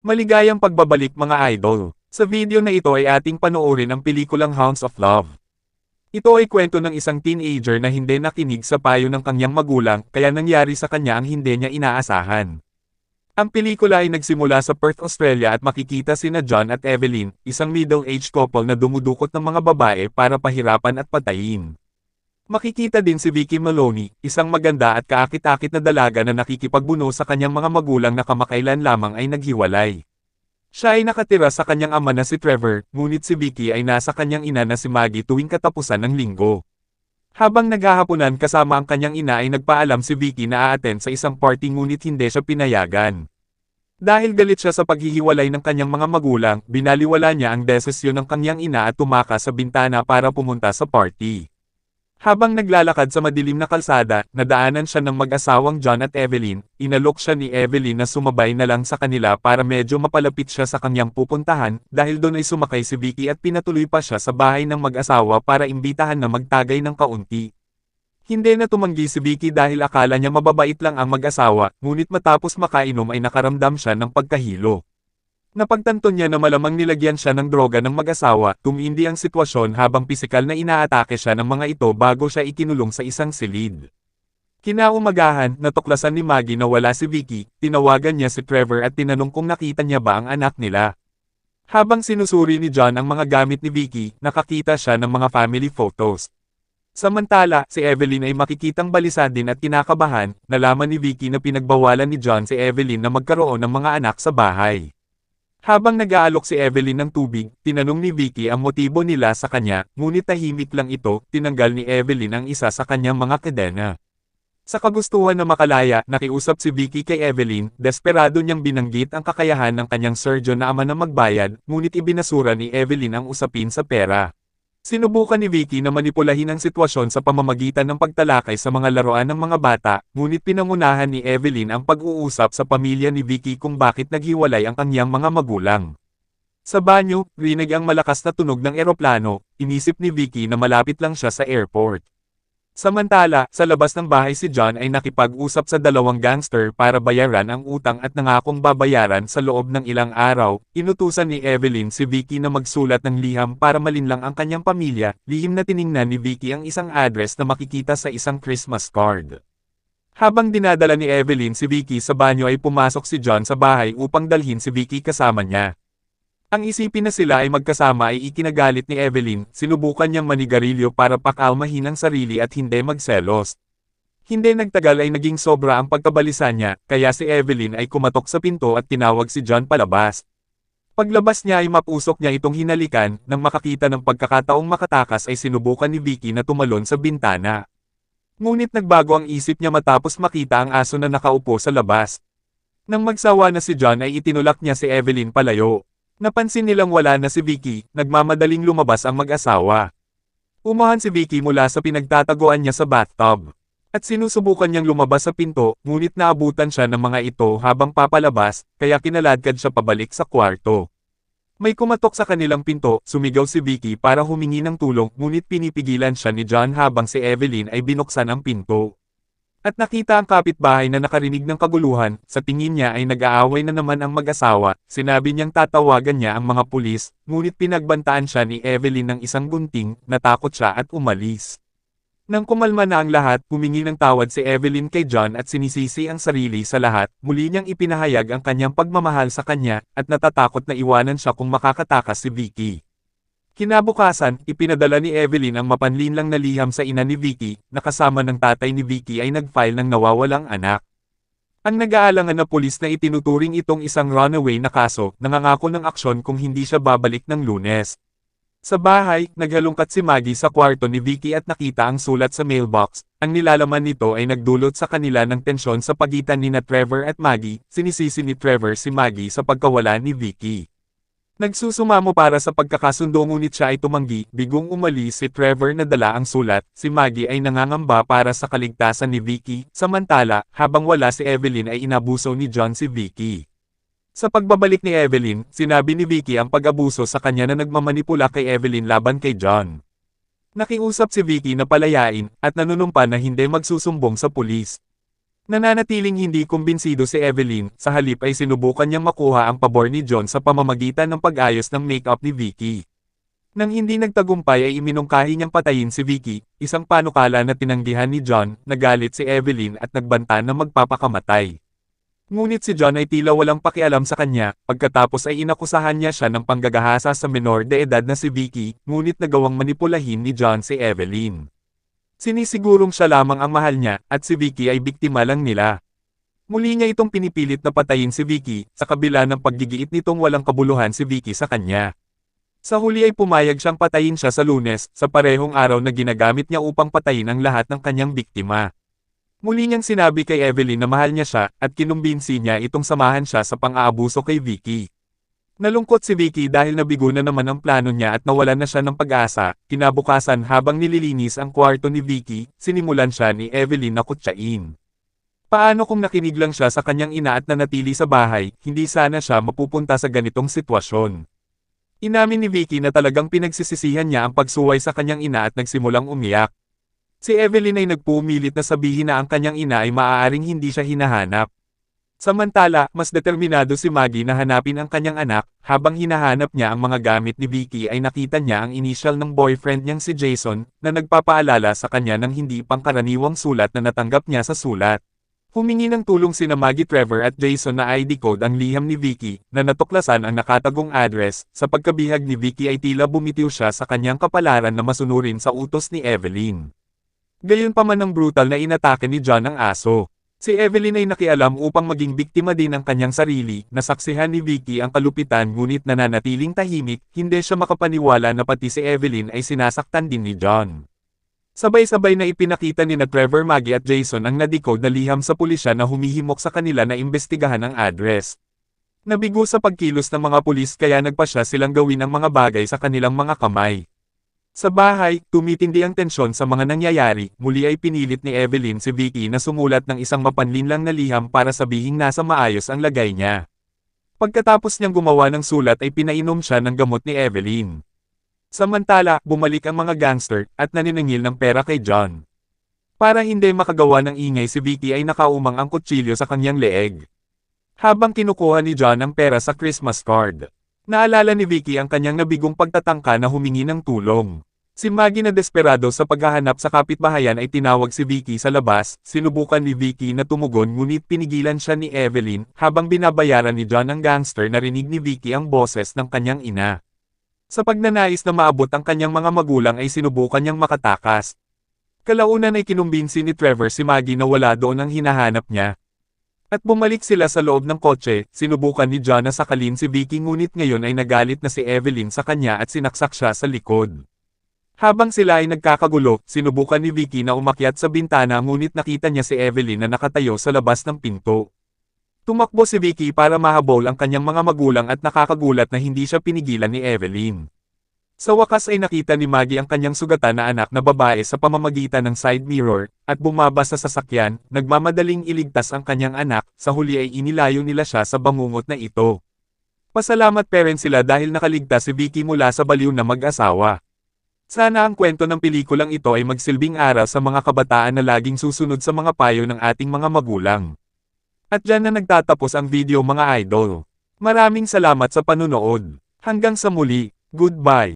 Maligayang pagbabalik mga idol. Sa video na ito ay ating panoorin ang pelikulang Hounds of Love. Ito ay kwento ng isang teenager na hindi nakinig sa payo ng kanyang magulang kaya nangyari sa kanya ang hindi niya inaasahan. Ang pelikula ay nagsimula sa Perth, Australia at makikita sina John at Evelyn, isang middle-aged couple na dumudukot ng mga babae para pahirapan at patayin. Makikita din si Vicky Maloney, isang maganda at kaakit-akit na dalaga na nakikipagbuno sa kanyang mga magulang na kamakailan lamang ay naghiwalay. Siya ay nakatira sa kanyang ama na si Trevor, ngunit si Vicky ay nasa kanyang ina na si Maggie tuwing katapusan ng linggo. Habang naghahaponan kasama ang kanyang ina ay nagpaalam si Vicky na aattend sa isang party ngunit hindi siya pinayagan. Dahil galit siya sa paghihiwalay ng kanyang mga magulang, binaliwala niya ang desisyon ng kanyang ina at tumakas sa bintana para pumunta sa party. Habang naglalakad sa madilim na kalsada, nadaanan siya ng mag-asawang John at Evelyn, inalok siya ni Evelyn na sumabay na lang sa kanila para medyo mapalapit siya sa kanyang pupuntahan, dahil doon ay sumakay si Vicky at pinatuloy pa siya sa bahay ng mag-asawa para imbitahan na magtagay ng kaunti. Hindi na tumanggi si Vicky dahil akala niya mababait lang ang mag-asawa, ngunit matapos makainom ay nakaramdam siya ng pagkahilo. Napagtanto niya na malamang nilagyan siya ng droga ng mag-asawa, tumindi ang sitwasyon habang pisikal na inaatake siya ng mga ito bago siya ikinulong sa isang silid. Kinaumagahan, natuklasan ni Maggie na wala si Vicky, tinawagan niya si Trevor at tinanong kung nakita niya ba ang anak nila. Habang sinusuri ni John ang mga gamit ni Vicky, nakakita siya ng mga family photos. Samantala, si Evelyn ay makikitang balisa din at kinakabahan, nalaman ni Vicky na pinagbawalan ni John si Evelyn na magkaroon ng mga anak sa bahay. Habang nag-aalok si Evelyn ng tubig, tinanong ni Vicky ang motibo nila sa kanya, ngunit tahimik lang ito, tinanggal ni Evelyn ang isa sa kanyang mga kadena. Sa kagustuhan na makalaya, nakiusap si Vicky kay Evelyn, desperado niyang binanggit ang kakayahan ng kanyang surgeon na ama na magbayad, ngunit ibinasura ni Evelyn ang usapin sa pera. Sinubukan ni Vicky na manipulahin ang sitwasyon sa pamamagitan ng pagtalakay sa mga laruan ng mga bata, ngunit pinangunahan ni Evelyn ang pag-uusap sa pamilya ni Vicky kung bakit naghiwalay ang kanyang mga magulang. Sa banyo, rinig ang malakas na tunog ng eroplano, inisip ni Vicky na malapit lang siya sa airport. Samantala, sa labas ng bahay si John ay nakipag-usap sa dalawang gangster para bayaran ang utang at nangakong babayaran sa loob ng ilang araw. Inutusan ni Evelyn si Vicky na magsulat ng liham para malinlang ang kanyang pamilya, lihim na tiningnan ni Vicky ang isang address na makikita sa isang Christmas card. Habang dinadala ni Evelyn si Vicky sa banyo ay pumasok si John sa bahay upang dalhin si Vicky kasama niya. Ang isipin na sila ay magkasama ay ikinagalit ni Evelyn, sinubukan niyang manigarilyo para pakalmahin ang sarili at hindi magselos. Hindi nagtagal ay naging sobra ang pagkabalisa niya, kaya si Evelyn ay kumatok sa pinto at tinawag si John palabas. Paglabas niya ay mapusok niya itong hinalikan, nang makakita ng pagkakataong makatakas ay sinubukan ni Vicky na tumalon sa bintana. Ngunit nagbago ang isip niya matapos makita ang aso na nakaupo sa labas. Nang magsawa na si John ay itinulak niya si Evelyn palayo. Napansin nilang wala na si Vicky, nagmamadaling lumabas ang mag-asawa. Umahan si Vicky mula sa pinagtataguan niya sa bathtub. At sinusubukan niyang lumabas sa pinto, ngunit naabutan siya ng mga ito habang papalabas, kaya kinaladkad siya pabalik sa kwarto. May kumatok sa kanilang pinto, sumigaw si Vicky para humingi ng tulong, ngunit pinipigilan siya ni John habang si Evelyn ay binuksan ang pinto. At nakita ang kapitbahay na nakarinig ng kaguluhan, sa tingin niya ay nag-aaway na naman ang mag-asawa, sinabi niyang tatawagan niya ang mga pulis, ngunit pinagbantaan siya ni Evelyn ng isang gunting, natakot siya at umalis. Nang kumalma na ang lahat, humingi ng tawad si Evelyn kay John at sinisisi ang sarili sa lahat, muli niyang ipinahayag ang kanyang pagmamahal sa kanya, at natatakot na iwanan siya kung makakatakas si Vicky. Kinabukasan, ipinadala ni Evelyn ang mapanlinlang na liham sa ina ni Vicky, na kasama ng tatay ni Vicky ay nag-file ng nawawalang anak. Ang nag-aalangan na pulis na itinuturing itong isang runaway na kaso, nangangako ng aksyon kung hindi siya babalik ng Lunes. Sa bahay, naghalungkat si Maggie sa kwarto ni Vicky at nakita ang sulat sa mailbox. Ang nilalaman nito ay nagdulot sa kanila ng tensyon sa pagitan ni Trevor at Maggie, sinisisi ni Trevor si Maggie sa pagkawala ni Vicky. Nagsusumamo para sa pagkakasundo ngunit siya ay tumanggi, bigong umalis si Trevor na dala ang sulat, si Maggie ay nangangamba para sa kaligtasan ni Vicky, samantala, habang wala si Evelyn ay inabuso ni John si Vicky. Sa pagbabalik ni Evelyn, sinabi ni Vicky ang pag-abuso sa kanya na nagmamanipula kay Evelyn laban kay John. Nakiusap si Vicky na palayain, at nanunumpa na hindi magsusumbong sa pulis. Nananatiling hindi kumbinsido si Evelyn, sa halip ay sinubukan niyang makuha ang pabor ni John sa pamamagitan ng pag-ayos ng makeup ni Vicky. Nang hindi nagtagumpay ay iminungkahi niyang patayin si Vicky, isang panukala na tinanggihan ni John, nagalit si Evelyn at nagbanta na magpapakamatay. Ngunit si John ay tila walang pakialam sa kanya, pagkatapos ay inakusahan niya siya ng panggagahasa sa menor de edad na si Vicky, ngunit nagawang manipulahin ni John si Evelyn. Sinisigurong siya lamang ang mahal niya, at si Vicky ay biktima lang nila. Muli niya itong pinipilit na patayin si Vicky, sa kabila ng paggigiit nitong walang kabuluhan si Vicky sa kanya. Sa huli ay pumayag siyang patayin siya sa Lunes, sa parehong araw na ginagamit niya upang patayin ang lahat ng kanyang biktima. Muli niyang sinabi kay Evelyn na mahal niya siya, at kinumbinsi niya itong samahan siya sa pang-aabuso kay Vicky. Nalungkot si Vicky dahil nabigo na naman ang plano niya at nawalan na siya ng pag-asa. Kinabukasan habang nililinis ang kwarto ni Vicky, sinimulan siya ni Evelyn na kutsain. Paano kung nakinig lang siya sa kanyang ina at nanatili sa bahay, hindi sana siya mapupunta sa ganitong sitwasyon. Inamin ni Vicky na talagang pinagsisisihan niya ang pagsuway sa kanyang ina at nagsimulang umiyak. Si Evelyn ay nagpumilit na sabihin na ang kanyang ina ay maaaring hindi siya hinahanap. Samantala, mas determinado si Maggie na hanapin ang kanyang anak, habang hinahanap niya ang mga gamit ni Vicky ay nakita niya ang initial ng boyfriend niyang si Jason, na nagpapaalala sa kanya ng hindi pangkaraniwang sulat na natanggap niya sa sulat. Humingi ng tulong sina Maggie Trevor at Jason na ID code ang liham ni Vicky, na natuklasan ang nakatagong address. Sa pagkabihag ni Vicky ay tila bumitiw siya sa kanyang kapalaran na masunurin sa utos ni Evelyn. Gayunpaman ng brutal na inatake ni John ang aso. Si Evelyn ay nakialam upang maging biktima din ng kanyang sarili, nasaksihan ni Vicky ang kalupitan ngunit nananatiling tahimik, hindi siya makapaniwala na pati si Evelyn ay sinasaktan din ni John. Sabay-sabay na ipinakita ni Trevor, Maggie at Jason ang na-decode na liham sa pulisya na humihimok sa kanila na imbestigahan ang address. Nabigo sa pagkilos ng mga pulis kaya nagpasya silang gawin ang mga bagay sa kanilang mga kamay. Sa bahay, tumitindi ang tensyon sa mga nangyayari, muli ay pinilit ni Evelyn si Vicky na sumulat ng isang mapanlinlang na liham para sabihing nasa maayos ang lagay niya. Pagkatapos niyang gumawa ng sulat ay pinainom siya ng gamot ni Evelyn. Samantala, bumalik ang mga gangster, at naniningil ng pera kay John. Para hindi makagawa ng ingay si Vicky ay nakaumang ang kutsilyo sa kanyang leeg. Habang kinukuha ni John ang pera sa Christmas card, naalala ni Vicky ang kanyang nabigong pagtatangka na humingi ng tulong. Si Maggie na desperado sa paghahanap sa kapitbahayan ay tinawag si Vicky sa labas, sinubukan ni Vicky na tumugon ngunit pinigilan siya ni Evelyn, habang binabayaran ni John ang gangster narinig ni Vicky ang boses ng kanyang ina. Sa pagnanais na maabot ang kanyang mga magulang ay sinubukan niyang makatakas. Kalaunan ay kinumbinsi ni Trevor si Maggie na wala doon ang hinahanap niya. At bumalik sila sa loob ng kotse, sinubukan ni John na sakalin si Vicky ngunit ngayon ay nagalit na si Evelyn sa kanya at sinaksak siya sa likod. Habang sila ay nagkakagulo, sinubukan ni Vicky na umakyat sa bintana ngunit nakita niya si Evelyn na nakatayo sa labas ng pinto. Tumakbo si Vicky para mahabol ang kanyang mga magulang at nakakagulat na hindi siya pinigilan ni Evelyn. Sa wakas ay nakita ni Maggie ang kanyang sugatan na anak na babae sa pamamagitan ng side mirror, at bumaba sa sasakyan, nagmamadaling iligtas ang kanyang anak, sa huli ay inilayo nila siya sa bangungot na ito. Pasalamat parents sila dahil nakaligtas si Vicky mula sa baliw na mag-asawa. Sana ang kwento ng pelikulang ito ay magsilbing aral sa mga kabataan na laging susunod sa mga payo ng ating mga magulang. At dyan na nagtatapos ang video mga idol. Maraming salamat sa panunood. Hanggang sa muli, goodbye.